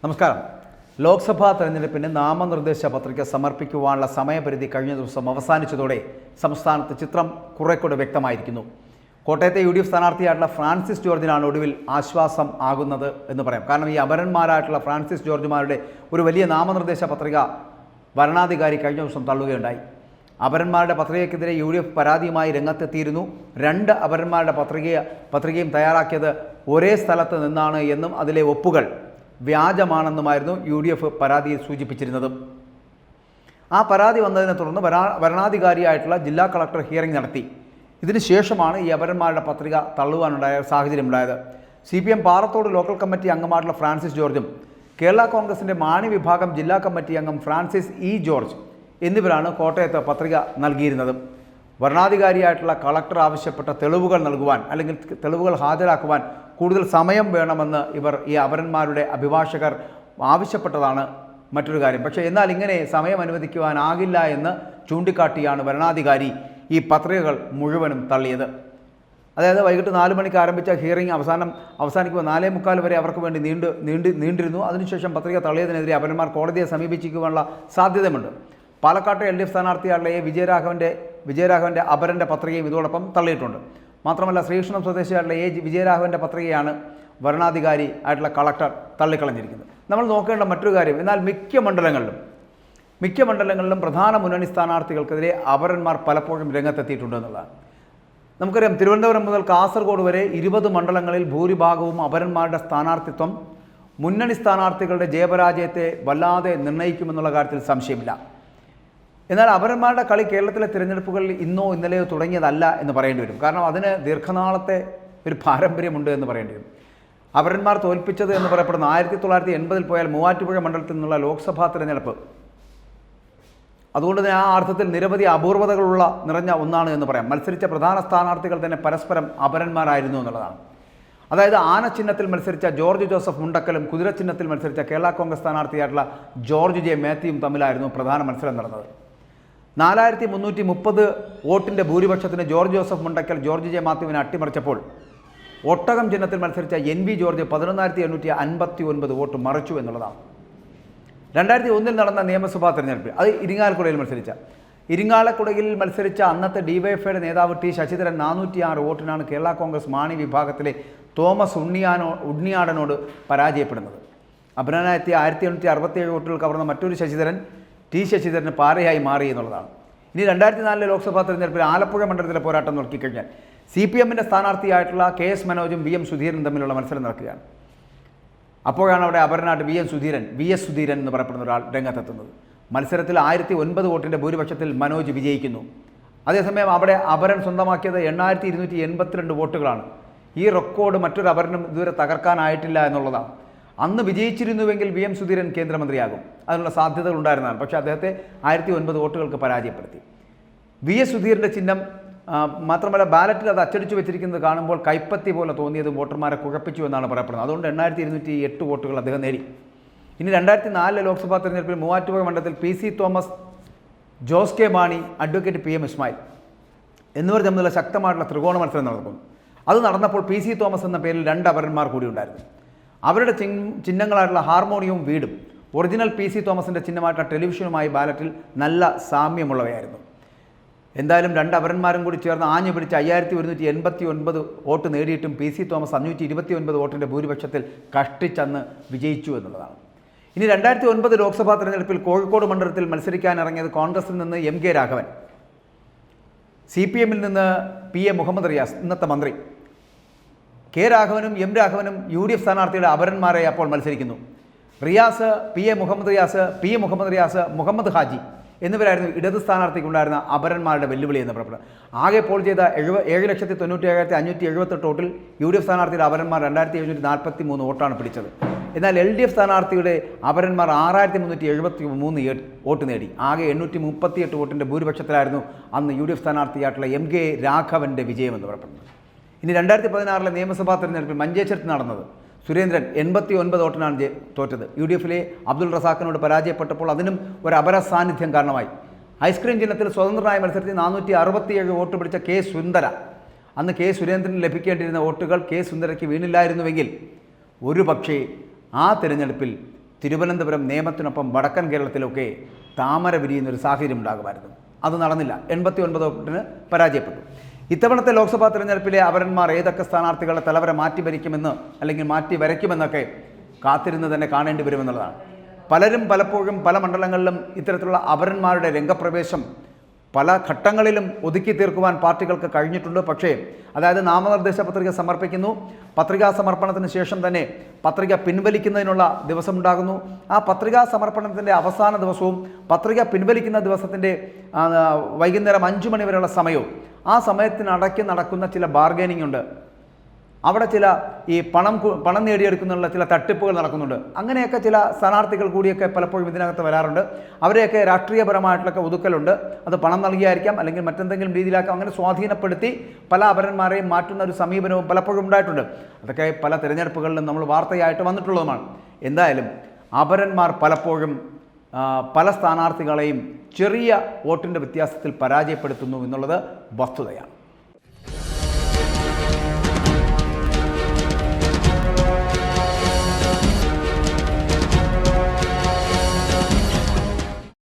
നമസ്കാരം. ലോക്സഭാ തെരഞ്ഞെടുപ്പിന് നാമനിർദ്ദേശ പത്രിക സമർപ്പിക്കുവാനുള്ള സമയപരിധി കഴിഞ്ഞ ദിവസം അവസാനിച്ചതോടെ സംസ്ഥാനത്ത് ചിത്രം കുറേക്കൂടെ വ്യക്തമായിരിക്കുന്നു. കോട്ടയത്തെ UDF സ്ഥാനാർത്ഥിയായിട്ടുള്ള ഫ്രാൻസിസ് ജോർജിനാണ് ഒടുവിൽ ആശ്വാസം ആകുന്നത് എന്ന് പറയാം. കാരണം ഈ അപരന്മാരായിട്ടുള്ള ഫ്രാൻസിസ് ജോർജുമാരുടെ ഒരു വലിയ നാമനിർദ്ദേശ പത്രിക വരണാധികാരി കഴിഞ്ഞ ദിവസം തള്ളുകയുണ്ടായി. അപരന്മാരുടെ പത്രികയ്ക്കെതിരെ UDF പരാതിയുമായി രംഗത്തെത്തിയിരുന്നു. രണ്ട് അപരന്മാരുടെ പത്രികയും തയ്യാറാക്കിയത് ഒരേ സ്ഥലത്ത് നിന്നാണ് എന്നും അതിലെ ഒപ്പുകൾ വ്യാജമാണെന്നുമായിരുന്നു UDF പരാതിയിൽ സൂചിപ്പിച്ചിരുന്നത്. ആ പരാതി വന്നതിനെ തുടർന്ന് വരണാധികാരിയായിട്ടുള്ള ജില്ലാ കളക്ടർ ഹിയറിംഗ് നടത്തി. ഇതിനുശേഷമാണ് ഈ അപരന്മാരുടെ പത്രിക തള്ളുവാനുണ്ടായ സാഹചര്യമുണ്ടായത്. CPM പാറത്തോട് ലോക്കൽ കമ്മിറ്റി അംഗമായിട്ടുള്ള ഫ്രാൻസിസ് ജോർജും കേരള കോൺഗ്രസിൻ്റെ മാണി വിഭാഗം ജില്ലാ കമ്മിറ്റി അംഗം ഫ്രാൻസിസ് ജോർജ് എന്നിവരാണ് കോട്ടയത്ത് പത്രിക നൽകിയിരുന്നത്. വരണാധികാരിയായിട്ടുള്ള കളക്ടർ ആവശ്യപ്പെട്ട തെളിവുകൾ നൽകുവാൻ അല്ലെങ്കിൽ തെളിവുകൾ ഹാജരാക്കുവാൻ കൂടുതൽ സമയം വേണമെന്ന് ഈ അപരന്മാരുടെ അഭിഭാഷകർ ആവശ്യപ്പെട്ടതാണ് മറ്റൊരു കാര്യം. പക്ഷേ എന്നാൽ ഇങ്ങനെ സമയം അനുവദിക്കുവാനാകില്ല എന്ന് ചൂണ്ടിക്കാട്ടിയാണ് വരണാധികാരി ഈ പത്രികകൾ മുഴുവനും തള്ളിയത്. അതായത് വൈകിട്ട് 4 മണിക്ക് ആരംഭിച്ച ഹിയറിംഗ് അവസാനിക്കുമ്പോൾ 4:45 വരെ അവർക്ക് വേണ്ടി നീണ്ടിരുന്നു. അതിനുശേഷം പത്രിക തള്ളിയതിനെതിരെ അപരന്മാർ കോടതിയെ സമീപിക്കുവാനുള്ള സാധ്യതയുണ്ട്. പാലക്കാട്ടെ LDF സ്ഥാനാർത്ഥിയായിട്ടുള്ള വിജയരാഘവൻ്റെ അപരൻ്റെ പത്രികയും ഇതോടൊപ്പം തള്ളിയിട്ടുണ്ട്. മാത്രമല്ല ശ്രീകൃഷ്ണം സ്വദേശിയായിട്ടുള്ള വിജയരാഘവൻ്റെ പത്രികയാണ് വരണാധികാരി ആയിട്ടുള്ള കളക്ടർ തള്ളിക്കളഞ്ഞിരിക്കുന്നത്. നമ്മൾ നോക്കേണ്ട മറ്റൊരു കാര്യം, എന്നാൽ മിക്ക മണ്ഡലങ്ങളിലും പ്രധാന മുന്നണി സ്ഥാനാർത്ഥികൾക്കെതിരെ അപരന്മാർ പലപ്പോഴും രംഗത്തെത്തിയിട്ടുണ്ട് എന്നുള്ളതാണ്. നമുക്കറിയാം, തിരുവനന്തപുരം മുതൽ കാസർഗോഡ് വരെ 20 മണ്ഡലങ്ങളിൽ ഭൂരിഭാഗവും അപരന്മാരുടെ സ്ഥാനാർത്ഥിത്വം മുന്നണി സ്ഥാനാർത്ഥികളുടെ ജയപരാജയത്തെ വല്ലാതെ നിർണ്ണയിക്കുമെന്നുള്ള കാര്യത്തിൽ സംശയമില്ല. എന്നാൽ അപരന്മാരുടെ കളി കേരളത്തിലെ തിരഞ്ഞെടുപ്പുകളിൽ ഇന്നോ ഇന്നലെയോ തുടങ്ങിയതല്ല എന്ന് പറയേണ്ടി വരും. കാരണം അതിന് ദീർഘനാളത്തെ ഒരു പാരമ്പര്യമുണ്ട് എന്ന് പറയേണ്ടി വരും. അപരന്മാർ തോൽപ്പിച്ചത് എന്ന് പറയപ്പെടുന്ന 1980 പോയാൽ മൂവാറ്റുപുഴ മണ്ഡലത്തിൽ നിന്നുള്ള ലോക്സഭാ തിരഞ്ഞെടുപ്പ്, അതുകൊണ്ട് തന്നെ ആ അർത്ഥത്തിൽ നിരവധി അപൂർവതകളുള്ള നിറഞ്ഞ ഒന്നാണ് എന്ന് പറയാം. മത്സരിച്ച പ്രധാന സ്ഥാനാർത്ഥികൾ തന്നെ പരസ്പരം അപരന്മാരായിരുന്നു എന്നുള്ളതാണ്. അതായത് ആന ചിഹ്നത്തിൽ മത്സരിച്ച ജോർജ് ജോസഫ് മുണ്ടക്കലും കുതിര ചിഹ്നത്തിൽ മത്സരിച്ച കേരള കോൺഗ്രസ് സ്ഥാനാർത്ഥിയായിട്ടുള്ള ജോർജ് ജെ മാത്യുവും തമ്മിലായിരുന്നു പ്രധാന മത്സരം നടന്നത്. 4330 വോട്ടിൻ്റെ ഭൂരിപക്ഷത്തിന് George Joseph Mundakkal George J മാത്യുവിനെ അട്ടിമറിച്ചപ്പോൾ ഒട്ടകം ചിഹ്നത്തിൽ മത്സരിച്ച NV ജോർജ് 11859 വോട്ട് മറിച്ചു എന്നുള്ളതാണ്. 2001 നടന്ന നിയമസഭാ തെരഞ്ഞെടുപ്പിൽ അത് ഇരിങ്ങാലക്കുടയിൽ മത്സരിച്ച അന്നത്തെ DYFIയുടെ നേതാവ് T ശശിധരൻ 406 വോട്ടിനാണ് കേരള കോൺഗ്രസ് മാണി വിഭാഗത്തിലെ തോമസ് ഉണ്ണിയാടനോട് പരാജയപ്പെടുന്നത്. അപരനായെത്തിയ 1867 വോട്ടുകൾ കവർന്ന മറ്റൊരു ശശിധരൻ T ശശിധരന് പാരയായി മാറി എന്നുള്ളതാണ്. ഇനി 2004 ലോക്സഭാ തെരഞ്ഞെടുപ്പിൽ ആലപ്പുഴ മണ്ഡലത്തിലെ പോരാട്ടം നോക്കിക്കഴിഞ്ഞാൽ CPMൻ്റെ സ്ഥാനാർത്ഥിയായിട്ടുള്ള KS മനോജും VM സുധീരനും തമ്മിലുള്ള മത്സരം നടക്കുകയാണ്. അപ്പോഴാണ് അവിടെ അപരനായിട്ട് VS സുധീരൻ എന്ന് പറയപ്പെടുന്ന ഒരാൾ രംഗത്തെത്തുന്നത്. മത്സരത്തിൽ 1009 വോട്ടിൻ്റെ ഭൂരിപക്ഷത്തിൽ മനോജ് വിജയിക്കുന്നു. അതേസമയം അവിടെ അപരൻ സ്വന്തമാക്കിയത് 8282 വോട്ടുകളാണ്. ഈ റെക്കോർഡ് മറ്റൊരു അപരനും ഇതുവരെ തകർക്കാനായിട്ടില്ല എന്നുള്ളതാണ്. അന്ന് വിജയിച്ചിരുന്നുവെങ്കിൽ VM സുധീരൻ കേന്ദ്രമന്ത്രിയാകും, അതിനുള്ള സാധ്യതകൾ ഉണ്ടായിരുന്നതാണ്. പക്ഷേ അദ്ദേഹത്തെ 1009 വോട്ടുകൾക്ക് പരാജയപ്പെടുത്തി. VS സുധീരൻ്റെ ചിഹ്നം മാത്രമല്ല ബാലറ്റിൽ അത് അച്ചടിച്ചു വെച്ചിരിക്കുന്നത് കാണുമ്പോൾ കൈപ്പത്തി പോലെ തോന്നിയതും വോട്ടർമാരെ കുഴപ്പിച്ചു എന്നാണ് പറയപ്പെടുന്നത്. അതുകൊണ്ട് 8208 വോട്ടുകൾ അദ്ദേഹം നേടി. ഇനി 2004 ലോക്സഭാ തെരഞ്ഞെടുപ്പിൽ മൂവാറ്റുപുഴ മണ്ഡലത്തിൽ PC Thomas, Jose K Mani, advocate PM Ismail എന്നിവർ തമ്മിലുള്ള ശക്തമായിട്ടുള്ള ത്രികോണ മത്സരം നടക്കുന്നു. അത് നടന്നപ്പോൾ PC തോമസ് എന്ന പേരിൽ 2 അപരന്മാർ കൂടി ഉണ്ടായിരുന്നു. അവരുടെ ചിഹ്നങ്ങളായിട്ടുള്ള ഹാർമോണിയവും വീടും ഒറിജിനൽ PC തോമസിൻ്റെ ചിഹ്നമായിട്ടുള്ള ടെലിവിഷനുമായി ബാലറ്റിൽ നല്ല സാമ്യമുള്ളവയായിരുന്നു. എന്തായാലും 2 അപരന്മാരും കൂടി ചേർന്ന് ആഞ്ഞു പിടിച്ച് 5189 വോട്ട് നേടിയിട്ടും PC തോമസ് 529 വോട്ടിൻ്റെ ഭൂരിപക്ഷത്തിൽ കഷ്ടിച്ചന്ന് വിജയിച്ചു എന്നുള്ളതാണ്. ഇനി 2009 ലോക്സഭാ തെരഞ്ഞെടുപ്പിൽ കോഴിക്കോട് മണ്ഡലത്തിൽ മത്സരിക്കാനിറങ്ങിയത് കോൺഗ്രസിൽ നിന്ന് MK രാഘവൻ, CPMൽ നിന്ന് PA മുഹമ്മദ് റിയാസ് ഇന്നത്തെ മന്ത്രി, K രാഘവനും M രാഘവനും UDF സ്ഥാനാർത്ഥിയുടെ അപരന്മാരെ അപ്പോൾ മത്സരിക്കുന്നു. റിയാസ്, PA മുഹമ്മദ് റിയാസ്, മുഹമ്മദ് ഹാജി എന്നിവരായിരുന്നു ഇടത് സ്ഥാനാർത്ഥിക്കുണ്ടായിരുന്ന അപരന്മാരുടെ വെല്ലുവിളി എന്ന് പറയപ്പെടുന്നത്. ആകെ പോൾ ചെയ്ത 7,97,578 വോട്ടിൽ UDF സ്ഥാനാർത്ഥിയുടെ അപരന്മാർ 2743 വോട്ടാണ് പിടിച്ചത്. എന്നാൽ LDF സ്ഥാനാർത്ഥിയുടെ അപരന്മാർ 6373 വോട്ട് നേടി. ആകെ 838 വോട്ടിൻ്റെ ഭൂരിപക്ഷത്തിലായിരുന്നു അന്ന് UDF സ്ഥാനാർത്ഥിയായിട്ടുള്ള MK രാഘവൻ്റെ വിജയമെന്ന് പറയപ്പെടുന്നത്. ഇനി 2016 നിയമസഭാ തെരഞ്ഞെടുപ്പിൽ മഞ്ചേശ്വരത്ത് നടന്നത് സുരേന്ദ്രൻ 89 വോട്ടിനാണ് തോറ്റത്. UDFിലെ അബ്ദുൾ റസാഖിനോട് പരാജയപ്പെട്ടപ്പോൾ അതിനും ഒരു അപര സാന്നിധ്യം കാരണമായി. ഐസ്ക്രീം ചിഹ്നത്തിൽ സ്വതന്ത്രനായ മത്സരത്തിൽ 467 വോട്ട് പിടിച്ച K സുന്ദര, അന്ന് K സുരേന്ദ്രന് ലഭിക്കേണ്ടിയിരുന്ന വോട്ടുകൾ K സുന്ദരയ്ക്ക് വീണില്ലായിരുന്നുവെങ്കിൽ ഒരു പക്ഷേ ആ തിരഞ്ഞെടുപ്പിൽ തിരുവനന്തപുരം നേമത്തിനൊപ്പം വടക്കൻ കേരളത്തിലൊക്കെ താമര വിരിയുന്നൊരു സാഹചര്യം ഉണ്ടാകുമായിരുന്നു. അത് നടന്നില്ല. 89 വോട്ടിന് പരാജയപ്പെട്ടു. ഇത്തവണത്തെ ലോക്സഭാ തെരഞ്ഞെടുപ്പിലെ അപരന്മാർ ഏതൊക്കെ സ്ഥാനാർത്ഥികളെ തലവരെ മാറ്റി ഭരിക്കുമെന്ന് അല്ലെങ്കിൽ മാറ്റി വരയ്ക്കുമെന്നൊക്കെ കാത്തിരുന്ന് തന്നെ കാണേണ്ടി വരുമെന്നുള്ളതാണ്. പലരും പലപ്പോഴും പല മണ്ഡലങ്ങളിലും ഇത്തരത്തിലുള്ള അപരന്മാരുടെ രംഗപ്രവേശം പല ഘട്ടങ്ങളിലും ഒതുക്കി തീർക്കുവാൻ പാർട്ടികൾക്ക് കഴിഞ്ഞിട്ടുണ്ട്. പക്ഷേ അതായത് നാമനിർദ്ദേശ പത്രിക സമർപ്പിക്കുന്നു, പത്രികാ സമർപ്പണത്തിന് ശേഷം തന്നെ പത്രിക പിൻവലിക്കുന്നതിനുള്ള ദിവസമുണ്ടാകുന്നു. ആ പത്രികാ സമർപ്പണത്തിൻ്റെ അവസാന ദിവസവും പത്രിക പിൻവലിക്കുന്ന ദിവസത്തിൻ്റെ വൈകുന്നേരം 5 മണി വരെയുള്ള സമയവും ആ സമയത്തിനടയ്ക്ക് നടക്കുന്ന ചില ബാർഗൈനിങ് ഉണ്ട്. അവിടെ ചില ഈ പണം നേടിയെടുക്കുന്നുള്ള ചില തട്ടിപ്പുകൾ നടക്കുന്നുണ്ട്. അങ്ങനെയൊക്കെ ചില സ്ഥാനാർത്ഥികൾ കൂടിയൊക്കെ പലപ്പോഴും ഇതിനകത്ത് വരാറുണ്ട്. അവരെയൊക്കെ രാഷ്ട്രീയപരമായിട്ടുള്ളൊക്കെ ഒതുക്കലുണ്ട്. അത് പണം നൽകിയായിരിക്കാം, അല്ലെങ്കിൽ മറ്റെന്തെങ്കിലും രീതിയിലാക്കാം. അങ്ങനെ സ്വാധീനപ്പെടുത്തി പല അപരന്മാരെയും മാറ്റുന്ന ഒരു സമീപനവും പലപ്പോഴും ഉണ്ടായിട്ടുണ്ട്. അതൊക്കെ പല തിരഞ്ഞെടുപ്പുകളിലും നമ്മൾ വാർത്തയായിട്ട് വന്നിട്ടുള്ളതുമാണ്. എന്തായാലും അപരന്മാർ പലപ്പോഴും പല സ്ഥാനാർത്ഥികളെയും ചെറിയ വോട്ടിൻ്റെ വ്യത്യാസത്തിൽ പരാജയപ്പെടുത്തുന്നു എന്നുള്ളത് വസ്തുതയാണ്.